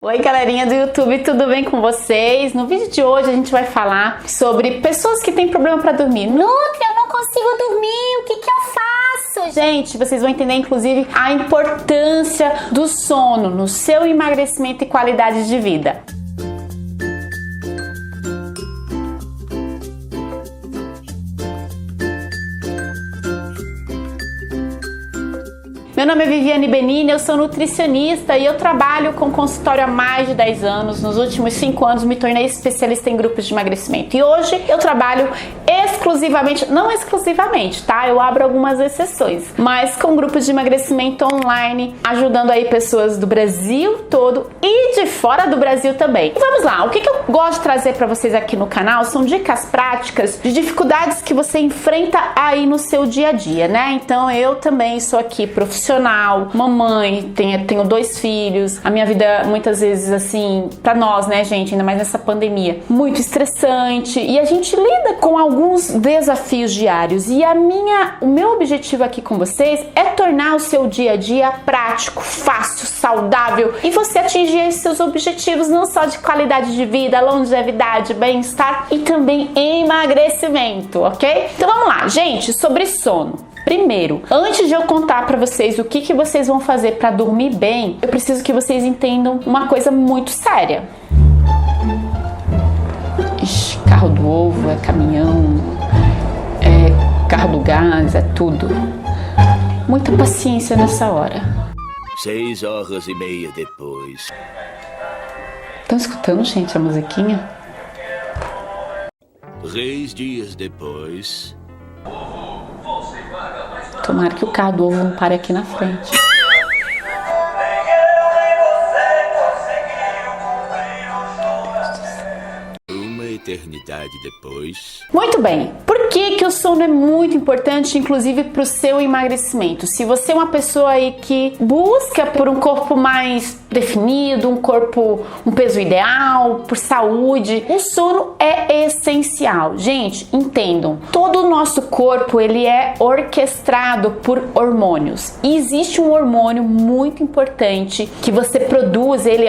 Oi galerinha do YouTube, tudo bem com vocês? No vídeo de hoje a gente vai falar sobre pessoas que têm problema para dormir. Nutri, eu não consigo dormir, o que eu faço? Gente, vocês vão entender inclusive a importância do sono no seu emagrecimento e qualidade de vida. Meu nome é Viviane Benini, eu sou nutricionista e eu trabalho com consultório há mais de 10 anos. Nos últimos 5 anos me tornei especialista em grupos de emagrecimento. E hoje eu trabalho exclusivamente, não exclusivamente, tá? Eu abro algumas exceções, mas com grupos de emagrecimento online, ajudando aí pessoas do Brasil todo e de fora do Brasil também. E vamos lá, o que eu gosto de trazer para vocês aqui no canal são dicas práticas de dificuldades que você enfrenta aí no seu dia a dia, né? Então eu também sou aqui profissional, mamãe, tenho 2 filhos, a minha vida muitas vezes assim, pra nós, né gente, ainda mais nessa pandemia, muito estressante e a gente lida com alguns desafios diários e o meu objetivo aqui com vocês é tornar o seu dia a dia prático, fácil, saudável e você atingir os seus objetivos não só de qualidade de vida, longevidade, bem-estar e também emagrecimento, ok? Então vamos lá, gente, sobre sono. Primeiro, antes de eu contar pra vocês o que vocês vão fazer pra dormir bem, eu preciso que vocês entendam uma coisa muito séria. Ixi, carro do ovo, é caminhão, é carro do gás, é tudo. Muita paciência nessa hora. 6h30 depois. Estão escutando, gente, a musiquinha? 3 dias depois. Tomara que o carro do ovo não pare aqui na frente. Uma eternidade depois. Muito bem. Por que o sono é muito importante, inclusive para o seu emagrecimento? Se você é uma pessoa aí que busca por um corpo mais definido, um peso ideal, por saúde, o sono é essencial. Gente, entendam, todo o nosso corpo ele é orquestrado por hormônios. E existe um hormônio muito importante que você produz ele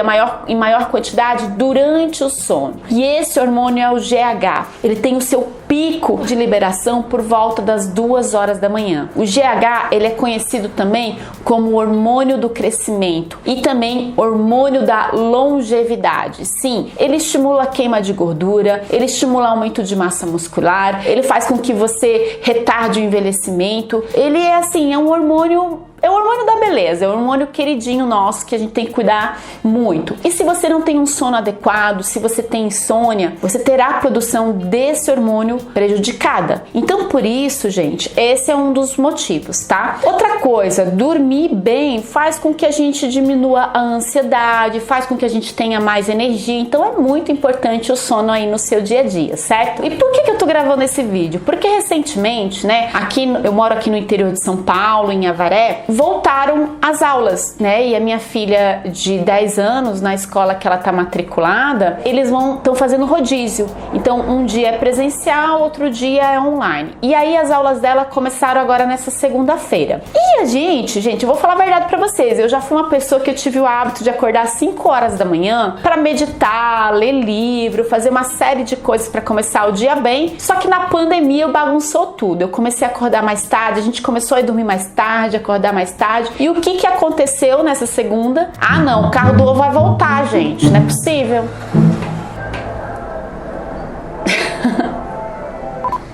em maior quantidade durante o sono. E esse hormônio é o GH. Ele tem o seu pico de liberação por volta das 2 horas da manhã. O GH ele é conhecido também como hormônio do crescimento e também hormônio da longevidade. Sim, ele estimula a queima de gordura, ele estimula o aumento de massa muscular, ele faz com que você retarde o envelhecimento. Ele é assim, é o hormônio da beleza, é o hormônio queridinho nosso que a gente tem que cuidar muito. E se você não tem um sono adequado, se você tem insônia, você terá a produção desse hormônio prejudicada. Então, por isso, gente, esse é um dos motivos, tá? Outra coisa, dormir bem faz com que a gente diminua a ansiedade, faz com que a gente tenha mais energia. Então, é muito importante o sono aí no seu dia a dia, certo? E por que eu tô gravando esse vídeo? Porque recentemente, né, eu moro aqui no interior de São Paulo, em Avaré, voltaram as aulas, né? E a minha filha de 10 anos, na escola que ela tá matriculada, eles estão fazendo rodízio. Então, um dia é presencial, outro dia é online. E aí as aulas dela começaram agora nessa segunda-feira. E a gente, eu vou falar a verdade pra vocês, eu já fui uma pessoa que eu tive o hábito de acordar às 5 horas da manhã pra meditar, ler livro, fazer uma série de coisas pra começar o dia bem. Só que na pandemia eu bagunçou tudo. Eu comecei a acordar mais tarde, a gente começou a dormir mais tarde, acordar mais tarde. E o que aconteceu nessa segunda? Ah não, o carro do ovo vai voltar, gente. Não é possível.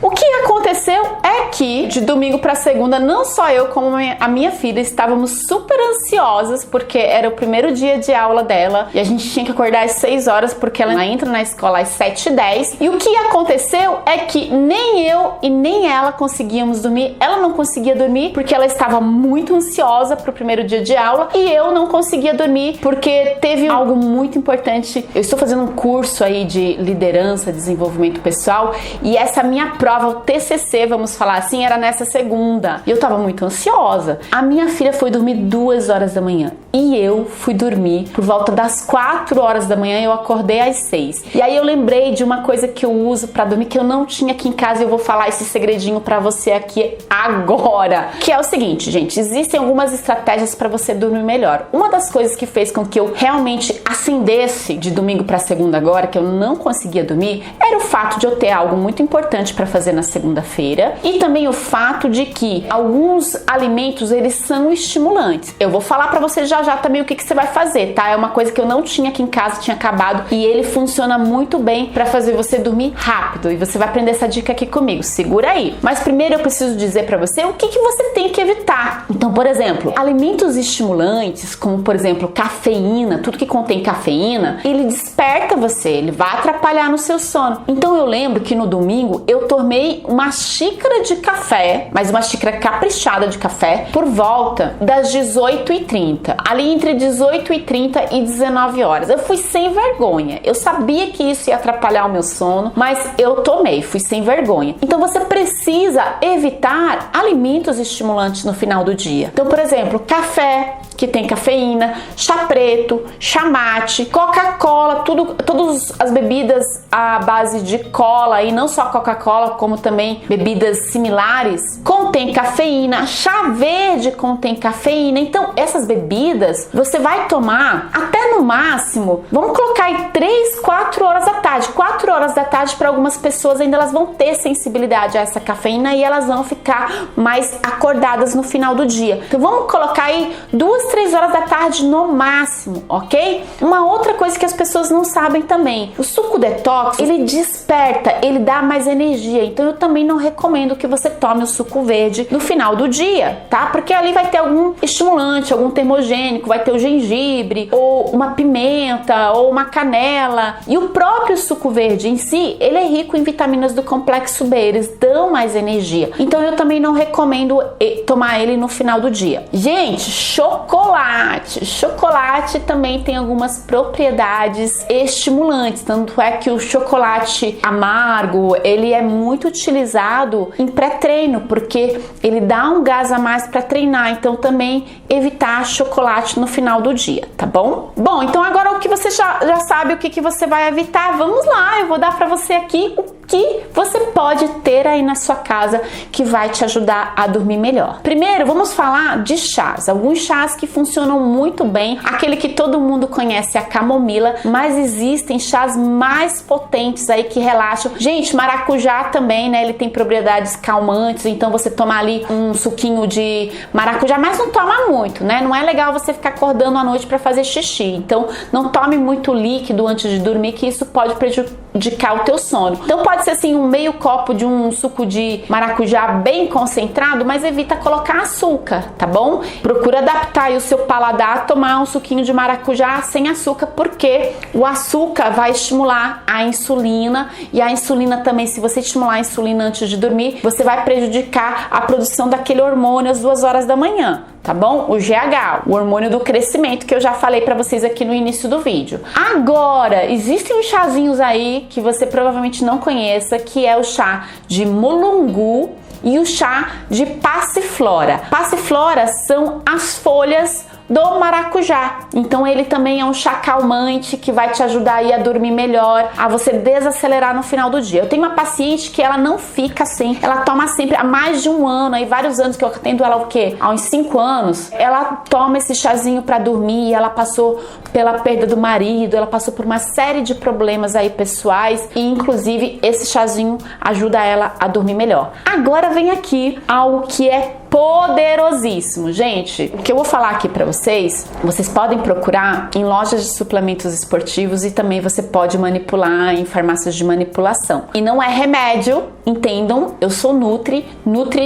O que aconteceu é que de domingo para segunda, não só eu como a minha filha estávamos super ansiosas porque era o primeiro dia de aula dela e a gente tinha que acordar às 6 horas porque ela entra na escola às 7h10. E o que aconteceu é que nem eu e nem ela conseguíamos dormir. Ela não conseguia dormir porque ela estava muito ansiosa para o primeiro dia de aula e eu não conseguia dormir porque teve algo muito importante. Eu estou fazendo um curso aí de liderança, desenvolvimento pessoal e essa minha prova, o TCC, vamos falar assim, era nessa segunda. E eu tava muito ansiosa. A minha filha foi dormir 2 horas da manhã. e eu fui dormir por volta das 4 horas da manhã, eu acordei às 6. E aí eu lembrei de uma coisa que eu uso pra dormir, que eu não tinha aqui em casa, e eu vou falar esse segredinho pra você aqui agora, que é o seguinte, gente, existem algumas estratégias pra você dormir melhor. Uma das coisas que fez com que eu realmente acendesse de domingo pra segunda agora, que eu não conseguia dormir, era o fato de eu ter algo muito importante pra fazer na segunda-feira, e também o fato de que alguns alimentos, eles são estimulantes. Eu vou falar pra você já também o que você vai fazer, tá? É uma coisa que eu não tinha aqui em casa, tinha acabado, e ele funciona muito bem pra fazer você dormir rápido, e você vai aprender essa dica aqui comigo, segura aí. Mas primeiro eu preciso dizer pra você o que você tem que evitar. Então, por exemplo, alimentos estimulantes, como por exemplo cafeína, tudo que contém cafeína, ele desperta você, ele vai atrapalhar no seu sono. Então eu lembro que no domingo eu tomei uma xícara de café, mas uma xícara caprichada de café, por volta das 18h30, ali entre 18h30 e 19 horas. Eu fui sem vergonha, eu sabia que isso ia atrapalhar o meu sono, mas eu tomei, fui sem vergonha. Então você precisa evitar alimentos estimulantes no final do dia. Então, por exemplo, café que tem cafeína, chá preto, chá mate, Coca-Cola, todas as bebidas à base de cola, e não só Coca-Cola, como também bebidas similares, contém cafeína, chá verde contém cafeína. Então essas bebidas você vai tomar até no máximo, vamos colocar aí 3, 4 horas da tarde. 4 horas da tarde para algumas pessoas ainda elas vão ter sensibilidade a essa cafeína e elas vão ficar mais acordadas no final do dia. Então vamos colocar aí 2, 3 horas da tarde no máximo, ok? Uma outra coisa que as pessoas não sabem também, o suco detox, ele desperta, ele dá mais energia, então eu também não recomendo que você tome o suco verde no final do dia, tá? Porque ali vai ter algum estimulante, algum termogênico, vai ter o gengibre, ou uma pimenta, ou uma canela, e o próprio suco verde em si, ele é rico em vitaminas do complexo B, eles dão mais energia, então eu também não recomendo tomar ele no final do dia. Gente, chocolate também tem algumas propriedades estimulantes, tanto é que o chocolate amargo, ele é muito utilizado em pré-treino, porque ele dá um gás a mais para treinar, então também evitar chocolate no final do dia, tá bom? Bom, então agora o que você já sabe o que você vai evitar, vamos lá, eu vou dar para você aqui o que você pode ter aí na sua casa que vai te ajudar a dormir melhor. Primeiro, vamos falar de chás. Alguns chás que funcionam muito bem, aquele que todo mundo conhece, a camomila, mas existem chás mais potentes aí que relaxam. Gente, maracujá também, né? Ele tem propriedades calmantes, então você toma ali um suquinho de maracujá, mas não toma muito, né? Não é legal você ficar acordando à noite para fazer xixi. Então, não tome muito líquido antes de dormir, que isso pode prejudicar o teu sono. Então, pode ser assim um meio copo de um suco de maracujá bem concentrado, mas evita colocar açúcar, tá bom? Procura adaptar aí o seu paladar a tomar um suquinho de maracujá sem açúcar, porque o açúcar vai estimular a insulina, e a insulina também, se você estimular a insulina antes de dormir, você vai prejudicar a produção daquele hormônio às 2 horas da manhã. Tá bom? O GH, o hormônio do crescimento, que eu já falei pra vocês aqui no início do vídeo. Agora, existem uns chazinhos aí que você provavelmente não conheça, que é o chá de mulungu e o chá de passiflora. Passiflora são as folhas do maracujá, então ele também é um chá calmante que vai te ajudar aí a dormir melhor, a você desacelerar no final do dia. Eu tenho uma paciente que ela não fica assim, ela toma sempre há mais de 1 ano, aí vários anos que eu atendo ela, o quê? Há uns 5 anos, ela toma esse chazinho pra dormir, ela passou pela perda do marido, ela passou por uma série de problemas aí pessoais, e inclusive esse chazinho ajuda ela a dormir melhor. Agora vem aqui algo que é poderosíssimo, gente. O que eu vou falar aqui pra vocês podem procurar em lojas de suplementos esportivos, e também você pode manipular em farmácias de manipulação. E não é remédio, entendam, eu sou Nutri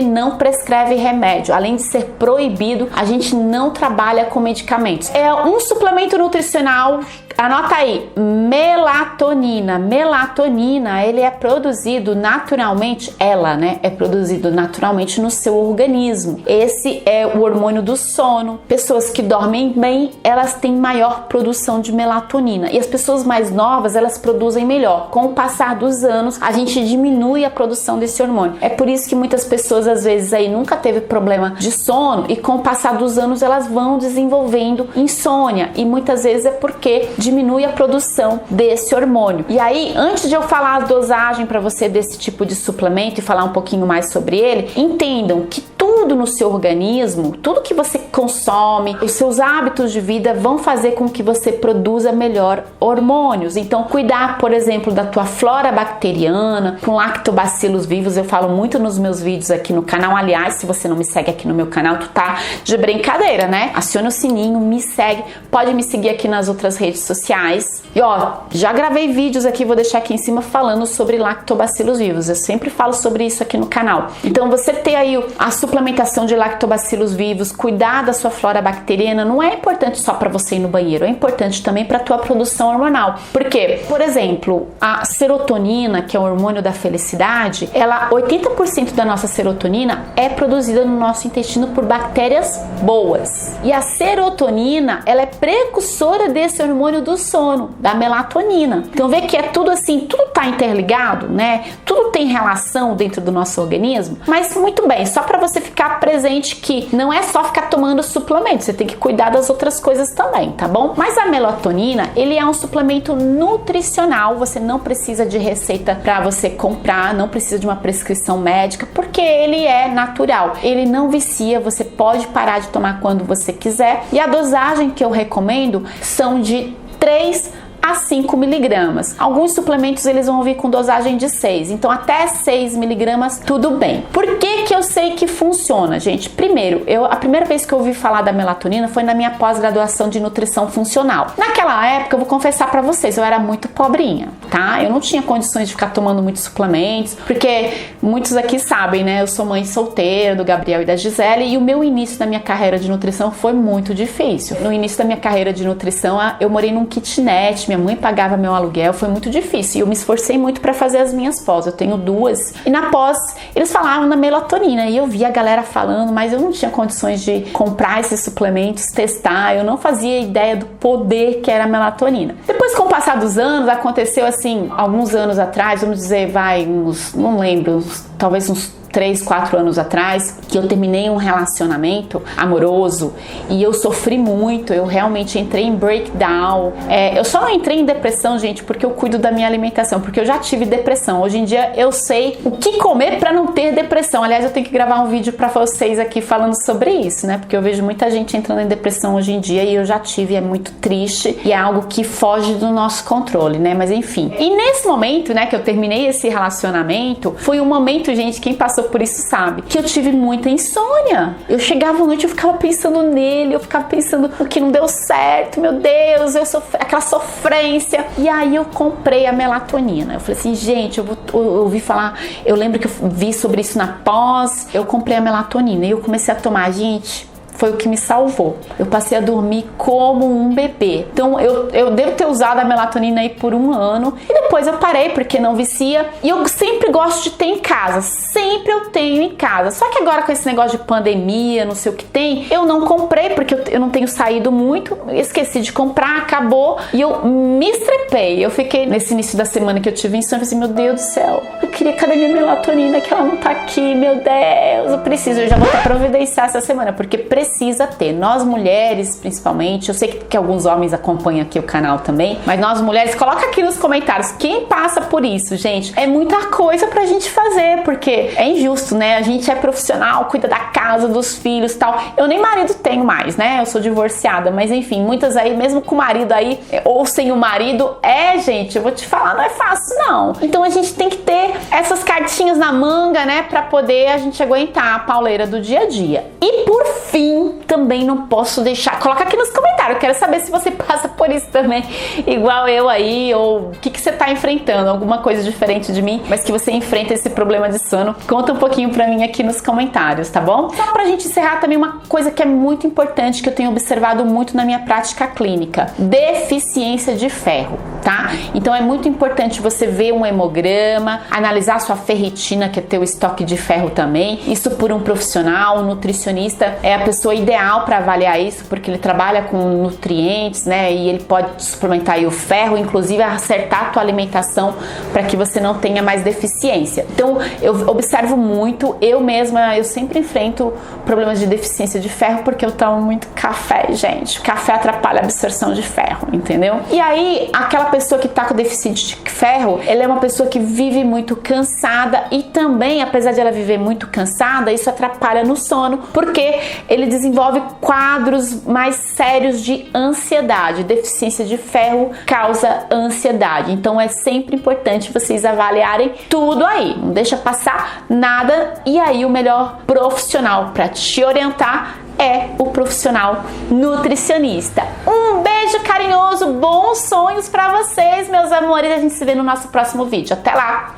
não prescreve remédio. Além de ser proibido, a gente não trabalha com medicamentos. É um suplemento nutricional, anota aí, melatonina. Melatonina, ele é produzido naturalmente, é produzido naturalmente no seu organismo. organismo. Esse é o hormônio do sono. Pessoas que dormem bem, elas têm maior produção de melatonina. E as pessoas mais novas, elas produzem melhor. Com o passar dos anos, a gente diminui a produção desse hormônio. É por isso que muitas pessoas, às vezes, aí nunca teve problema de sono e com o passar dos anos, elas vão desenvolvendo insônia. E muitas vezes é porque diminui a produção desse hormônio. E aí, antes de eu falar a dosagem para você desse tipo de suplemento e falar um pouquinho mais sobre ele, entendam que tudo no seu organismo, tudo que você consome, os seus hábitos de vida vão fazer com que você produza melhor hormônios. Então, cuidar, por exemplo, da tua flora bacteriana, com lactobacilos vivos, eu falo muito nos meus vídeos aqui no canal. Aliás, se você não me segue aqui no meu canal, tu tá de brincadeira, né? Aciona o sininho, me segue, pode me seguir aqui nas outras redes sociais. E ó, já gravei vídeos aqui, vou deixar aqui em cima falando sobre lactobacilos vivos. Eu sempre falo sobre isso aqui no canal. Então, você ter aí a suplementação de lactobacilos vivos, cuidar da sua flora bacteriana, não é importante só para você ir no banheiro, é importante também para a tua produção hormonal. Por quê? Por exemplo, a serotonina, que é o hormônio da felicidade, 80% da nossa serotonina é produzida no nosso intestino por bactérias boas. E a serotonina, ela é precursora desse hormônio do sono, da melatonina. Então vê que é tudo assim, tudo tá interligado, né? Tudo tem relação dentro do nosso organismo. Mas muito bem, só para você ficar presente que não é só ficar tomando suplemento, você tem que cuidar das outras coisas também, tá bom? Mas a melatonina, ele é um suplemento nutricional, você não precisa de receita para você comprar, não precisa de uma prescrição médica, porque ele é natural, ele não vicia, você pode parar de tomar quando você quiser, e a dosagem que eu recomendo são de 3 a 5 miligramas. Alguns suplementos eles vão vir com dosagem de 6, então até 6 miligramas tudo bem. Por que que eu sei que funciona, gente? Primeiro, a primeira vez que eu ouvi falar da melatonina foi na minha pós-graduação de nutrição funcional. Naquela época, eu vou confessar pra vocês, eu era muito pobrinha, tá? Eu não tinha condições de ficar tomando muitos suplementos, porque muitos aqui sabem, né? Eu sou mãe solteira do Gabriel e da Gisele, e o meu início da minha carreira de nutrição foi muito difícil. No início da minha carreira de nutrição, eu morei num kitnet, minha mãe pagava meu aluguel, foi muito difícil. E eu me esforcei muito para fazer as minhas pós. Eu tenho 2. E na pós, eles falavam na melatonina. E eu via a galera falando, mas eu não tinha condições de comprar esses suplementos, testar. Eu não fazia ideia do poder que era a melatonina. Depois, com o passar dos anos, aconteceu assim, alguns anos atrás, vamos dizer, não lembro, talvez uns 3, 4 anos atrás, que eu terminei um relacionamento amoroso e eu sofri muito, eu realmente entrei em breakdown. Eu só não entrei em depressão, gente, porque eu cuido da minha alimentação, porque eu já tive depressão. Hoje em dia eu sei o que comer para não ter depressão. Aliás, eu tenho que gravar um vídeo para vocês aqui falando sobre isso, né? Porque eu vejo muita gente entrando em depressão hoje em dia e eu já tive, é muito triste e é algo que foge do nosso controle, né? Mas enfim. E nesse momento, né, que eu terminei esse relacionamento, foi um momento, gente, quem passou por isso sabe, que eu tive muita insônia. Eu chegava à noite, eu ficava pensando nele, eu ficava pensando o que não deu certo, meu Deus, aquela sofrência. E aí eu comprei a melatonina. Eu falei assim, gente, eu ouvi falar, eu lembro que eu vi sobre isso na pós, eu comprei a melatonina e eu comecei a tomar, gente. Foi o que me salvou. Eu passei a dormir como um bebê. Então eu devo ter usado a melatonina aí por 1 ano e depois eu parei porque não vicia. E eu sempre gosto de ter em casa. Sempre eu tenho em casa. Só que agora com esse negócio de pandemia, não sei o que tem, eu não comprei porque eu não tenho saído muito. Esqueci de comprar, acabou e eu me estrepei. Eu fiquei nesse início da semana que eu tive insônia, assim, meu Deus do céu, eu queria, cadê minha melatonina que ela não tá aqui, meu Deus, eu preciso, eu já vou providenciar essa semana, porque precisa ter. Nós mulheres, principalmente, eu sei que alguns homens acompanham aqui o canal também, mas nós mulheres, coloca aqui nos comentários quem passa por isso, gente. É muita coisa pra gente fazer, porque é injusto, né? A gente é profissional, cuida da casa, dos filhos e tal. Eu nem marido tenho mais, né? Eu sou divorciada, mas enfim, muitas aí, mesmo com o marido aí, ou sem o marido, gente, eu vou te falar, não é fácil, não. Então a gente tem que ter essas cartinhas na manga, né? Pra poder a gente aguentar a pauleira do dia a dia. E por fim, também não posso deixar. Coloca aqui nos comentários, eu quero saber se você passa por isso também, igual eu aí, ou o que você tá enfrentando, alguma coisa diferente de mim, mas que você enfrenta esse problema de sono. Conta um pouquinho pra mim aqui nos comentários, tá bom? Só pra gente encerrar também, uma coisa que é muito importante, que eu tenho observado muito na minha prática clínica: deficiência de ferro, tá? Então é muito importante você ver um hemograma, analisar sua ferritina, que é teu estoque de ferro também. Isso por um profissional, um nutricionista é a pessoa ideal para avaliar isso, porque ele trabalha com nutrientes, né? E ele pode suplementar aí o ferro, inclusive acertar a tua alimentação para que você não tenha mais deficiência. Então eu observo muito, eu mesma, eu sempre enfrento problemas de deficiência de ferro porque eu tomo muito café, gente. O café atrapalha a absorção de ferro, entendeu? E aí, aquela pessoa que tá com deficiência de ferro, ela é uma pessoa que vive muito cansada, e também, apesar de ela viver muito cansada, isso atrapalha no sono, porque ele desenvolve quadros mais sérios de ansiedade. Deficiência de ferro causa ansiedade. Então é sempre importante vocês avaliarem tudo aí, não deixa passar nada. E aí o melhor profissional para te orientar é o profissional nutricionista. Um beijo carinhoso, bons sonhos para vocês, meus amores. A gente se vê no nosso próximo vídeo. Até lá!